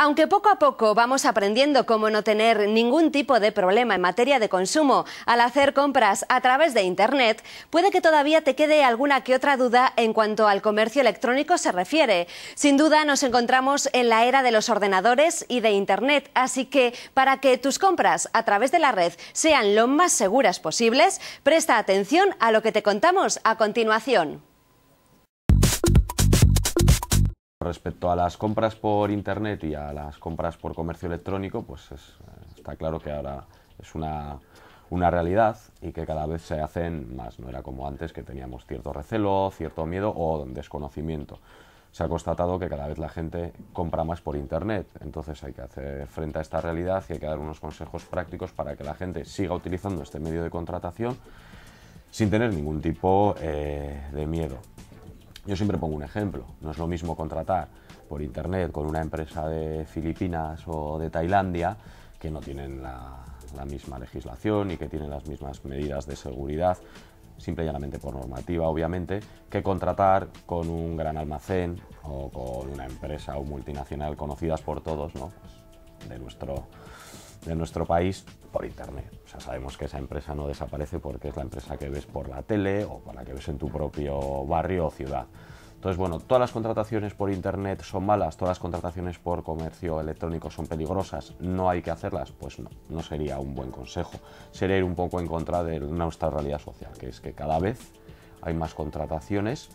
Aunque poco a poco vamos aprendiendo cómo no tener ningún tipo de problema en materia de consumo al hacer compras a través de Internet, puede que todavía te quede alguna que otra duda en cuanto al comercio electrónico se refiere. Sin duda nos encontramos en la era de los ordenadores y de Internet, así que para que tus compras a través de la red sean lo más seguras posibles, presta atención a lo que te contamos a continuación. Respecto a las compras por Internet y a las compras por comercio electrónico, pues está claro que ahora es una realidad y que cada vez se hacen más. No era como antes, que teníamos cierto recelo, cierto miedo o desconocimiento. Se ha constatado que cada vez la gente compra más por Internet, entonces hay que hacer frente a esta realidad y hay que dar unos consejos prácticos para que la gente siga utilizando este medio de contratación sin tener ningún tipo de miedo. Yo siempre pongo un ejemplo, no es lo mismo contratar por Internet con una empresa de Filipinas o de Tailandia, que no tienen la misma legislación y que tienen las mismas medidas de seguridad, simple y llanamente por normativa, obviamente, que contratar con un gran almacén o con una empresa o multinacional conocidas por todos, ¿no? Pues de nuestro país por Internet. O sea, sabemos que esa empresa no desaparece porque es la empresa que ves por la tele o por la que ves en tu propio barrio o ciudad. Entonces, bueno, ¿todas las contrataciones por Internet son malas? ¿Todas las contrataciones por comercio electrónico son peligrosas? ¿No hay que hacerlas? Pues no, no sería un buen consejo. Sería ir un poco en contra de nuestra realidad social, que es que cada vez hay más contrataciones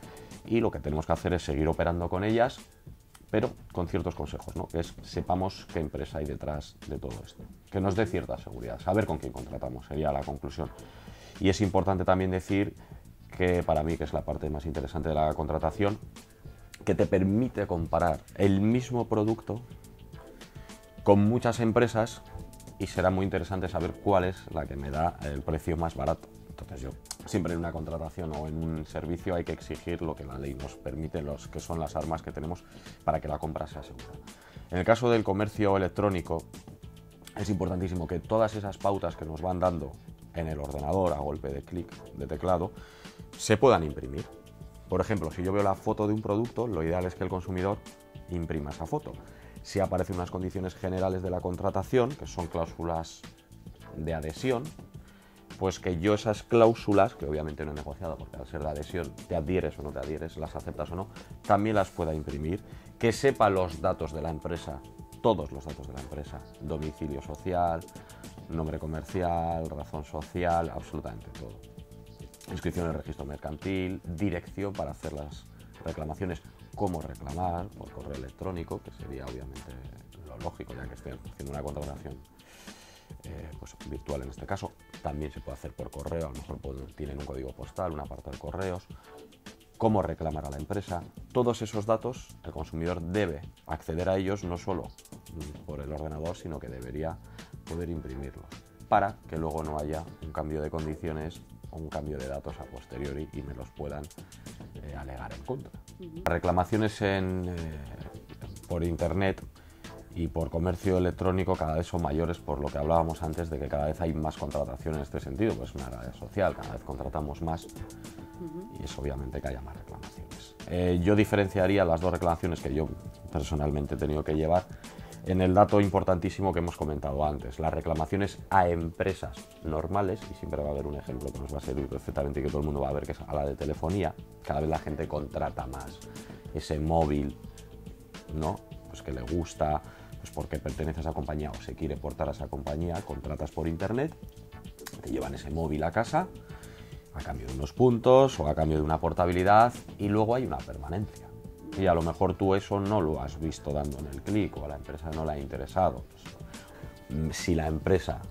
y lo que tenemos que hacer es seguir operando con ellas, pero con ciertos consejos, ¿no? Que es sepamos qué empresa hay detrás de todo esto, que nos dé cierta seguridad, saber con quién contratamos, sería la conclusión. Y es importante también decir que para mí, que es la parte más interesante de la contratación, que te permite comparar el mismo producto con muchas empresas y será muy interesante saber cuál es la que me da el precio más barato. Entonces yo siempre en una contratación o en un servicio hay que exigir lo que la ley nos permite, los que son las armas que tenemos para que la compra sea segura. En el caso del comercio electrónico es importantísimo que todas esas pautas que nos van dando en el ordenador a golpe de clic, de teclado, se puedan imprimir. Por ejemplo, si yo veo la foto de un producto, lo ideal es que el consumidor imprima esa foto. Si aparecen unas condiciones generales de la contratación, que son cláusulas de adhesión, pues que yo esas cláusulas, que obviamente no he negociado porque al ser de adhesión te adhieres o no te adhieres, las aceptas o no, también las pueda imprimir, que sepa los datos de la empresa, todos los datos de la empresa, domicilio social, nombre comercial, razón social, absolutamente todo. Inscripción en el registro mercantil, dirección para hacer las reclamaciones, cómo reclamar por correo electrónico, que sería obviamente lo lógico, ya que estoy haciendo una contratación pues virtual en este caso. También se puede hacer por correo, a lo mejor tienen un código postal, una parte de correos, cómo reclamar a la empresa. Todos esos datos el consumidor debe acceder a ellos no solo por el ordenador, sino que debería poder imprimirlos para que luego no haya un cambio de condiciones o un cambio de datos a posteriori y me los puedan alegar en contra. Las reclamaciones por Internet y por comercio electrónico cada vez son mayores, por lo que hablábamos antes de que cada vez hay más contratación en este sentido, pues una red social, cada vez contratamos más y es obviamente que haya más reclamaciones. Yo diferenciaría las dos reclamaciones que yo personalmente he tenido que llevar en el dato importantísimo que hemos comentado antes, las reclamaciones a empresas normales, y siempre va a haber un ejemplo que nos va a servir perfectamente y que todo el mundo va a ver, que es a la de telefonía. Cada vez la gente contrata más ese móvil, ¿no? Pues que le gusta, pues porque pertenece a esa compañía o se quiere portar a esa compañía, contratas por Internet, te llevan ese móvil a casa a cambio de unos puntos o a cambio de una portabilidad y luego hay una permanencia. Y a lo mejor tú eso no lo has visto dando en el clic o a la empresa no le ha interesado. Pues, si la empresa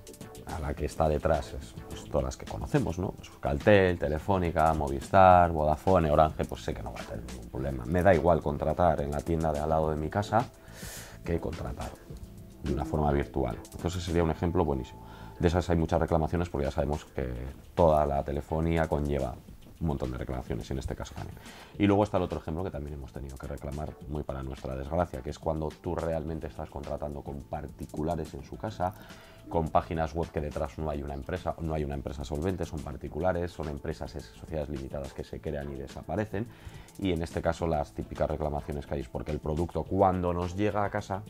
a la que está detrás es pues, todas las que conocemos, ¿no? Pues Euskaltel, Telefónica, Movistar, Vodafone, Orange, pues sé que no va a tener ningún problema. Me da igual contratar en la tienda de al lado de mi casa que contratar de una forma virtual. Entonces sería un ejemplo buenísimo. De esas hay muchas reclamaciones porque ya sabemos que toda la telefonía conlleva un montón de reclamaciones, en este caso también. Y luego está el otro ejemplo que también hemos tenido que reclamar, muy para nuestra desgracia, que es cuando tú realmente estás contratando con particulares en su casa, con páginas web que detrás no hay una empresa solvente, son particulares, son empresas, sociedades limitadas que se crean y desaparecen, y en este caso las típicas reclamaciones que hay es porque el producto cuando nos llega a casa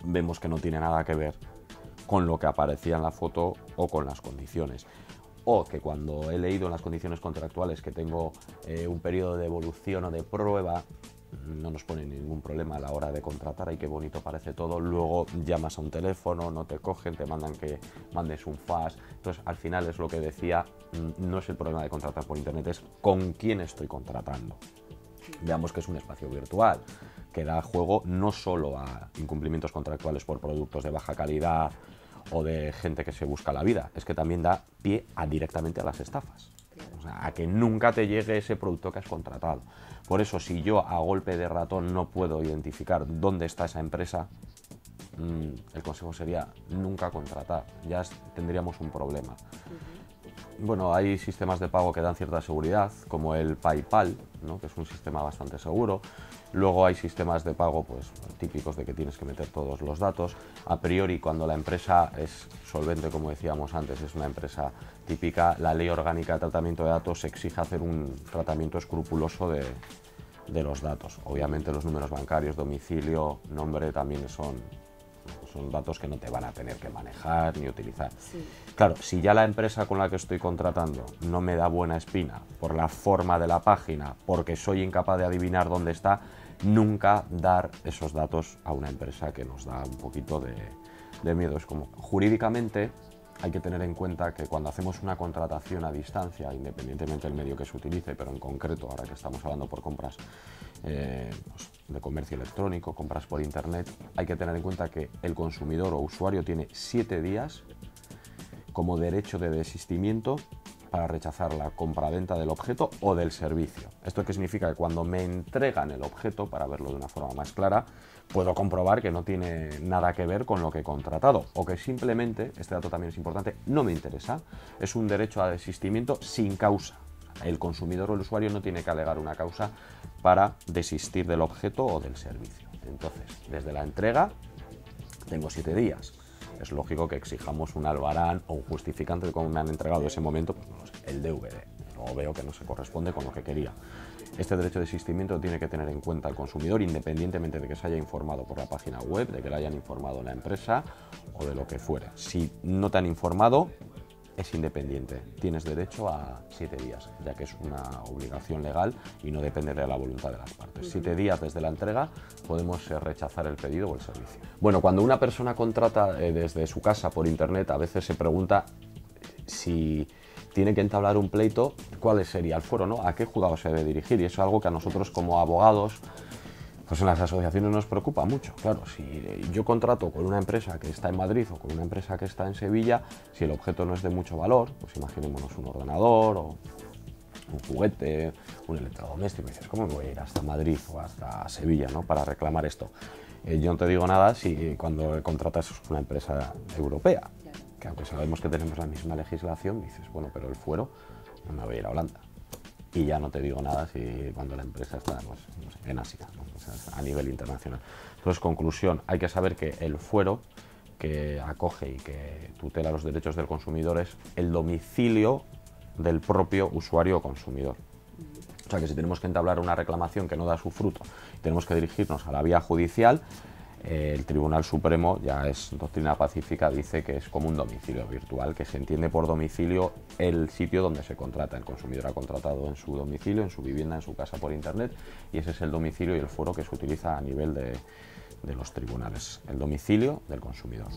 vemos que no tiene nada que ver con lo que aparecía en la foto o con las condiciones. O que cuando he leído en las condiciones contractuales que tengo un periodo de evolución o de prueba, no nos pone ningún problema a la hora de contratar. Ay, qué bonito parece todo. Luego llamas a un teléfono, no te cogen, te mandan que mandes un fax. Entonces, al final es lo que decía, no es el problema de contratar por internet, es con quién estoy contratando. Veamos que es un espacio virtual que da juego no solo a incumplimientos contractuales por productos de baja calidad o de gente que se busca la vida, es que también da pie directamente a las estafas. O sea, a que nunca te llegue ese producto que has contratado. Por eso, si yo a golpe de ratón no puedo identificar dónde está esa empresa, el consejo sería nunca contratar, ya tendríamos un problema. Bueno, hay sistemas de pago que dan cierta seguridad, como el PayPal, ¿no? Que es un sistema bastante seguro. Luego hay sistemas de pago pues, típicos de que tienes que meter todos los datos. A priori, cuando la empresa es solvente, como decíamos antes, es una empresa típica, la Ley Orgánica de Tratamiento de Datos exige hacer un tratamiento escrupuloso de los datos. Obviamente los números bancarios, domicilio, nombre también son datos que no te van a tener que manejar ni utilizar. Sí. Claro, si ya la empresa con la que estoy contratando no me da buena espina por la forma de la página, porque soy incapaz de adivinar dónde está, nunca dar esos datos a una empresa que nos da un poquito de miedo. Es como, jurídicamente hay que tener en cuenta que cuando hacemos una contratación a distancia, independientemente del medio que se utilice, pero en concreto, ahora que estamos hablando por compras pues de comercio electrónico, compras por internet, hay que tener en cuenta que el consumidor o usuario tiene 7 días como derecho de desistimiento para rechazar la compraventa del objeto o del servicio. ¿Esto qué significa? Que cuando me entregan el objeto, para verlo de una forma más clara, puedo comprobar que no tiene nada que ver con lo que he contratado o que simplemente, este dato también es importante, no me interesa. Es un derecho a desistimiento sin causa. El consumidor o el usuario no tiene que alegar una causa para desistir del objeto o del servicio. Entonces, desde la entrega tengo 7 días. Es lógico que exijamos un albarán o un justificante de cómo me han entregado ese momento, pues, no sé, el DVD. Luego veo que no se corresponde con lo que quería. Este derecho de desistimiento tiene que tener en cuenta el consumidor, independientemente de que se haya informado por la página web, de que le hayan informado la empresa o de lo que fuera. Si no te han informado, es independiente. Tienes derecho a 7 días, ya que es una obligación legal y no depende de la voluntad de las partes. 7 días desde la entrega podemos rechazar el pedido o el servicio. Bueno, cuando una persona contrata desde su casa por internet, a veces se pregunta si tiene que entablar un pleito, ¿cuál sería el fuero, ¿no? ¿A qué juzgado se debe dirigir? Y eso es algo que a nosotros como abogados, pues en las asociaciones nos preocupa mucho. Claro, si yo contrato con una empresa que está en Madrid o con una empresa que está en Sevilla, si el objeto no es de mucho valor, pues imaginémonos un ordenador o un juguete, un electrodoméstico, y dices, ¿cómo me voy a ir hasta Madrid o hasta Sevilla, ¿no? Para reclamar esto? Yo no te digo nada si cuando contratas una empresa europea, que aunque sabemos que tenemos la misma legislación, dices, bueno, pero el fuero no me voy a ir a Holanda. Y ya no te digo nada si cuando la empresa está pues, no sé, en Asia, ¿no? O sea, a nivel internacional. Entonces, conclusión, hay que saber que el fuero que acoge y que tutela los derechos del consumidor es el domicilio del propio usuario o consumidor. O sea que si tenemos que entablar una reclamación que no da su fruto, tenemos que dirigirnos a la vía judicial, el Tribunal Supremo, ya es doctrina pacífica, dice que es como un domicilio virtual, que se entiende por domicilio el sitio donde se contrata. El consumidor ha contratado en su domicilio, en su vivienda, en su casa por internet, y ese es el domicilio y el fuero que se utiliza a nivel de los tribunales, el domicilio del consumidor.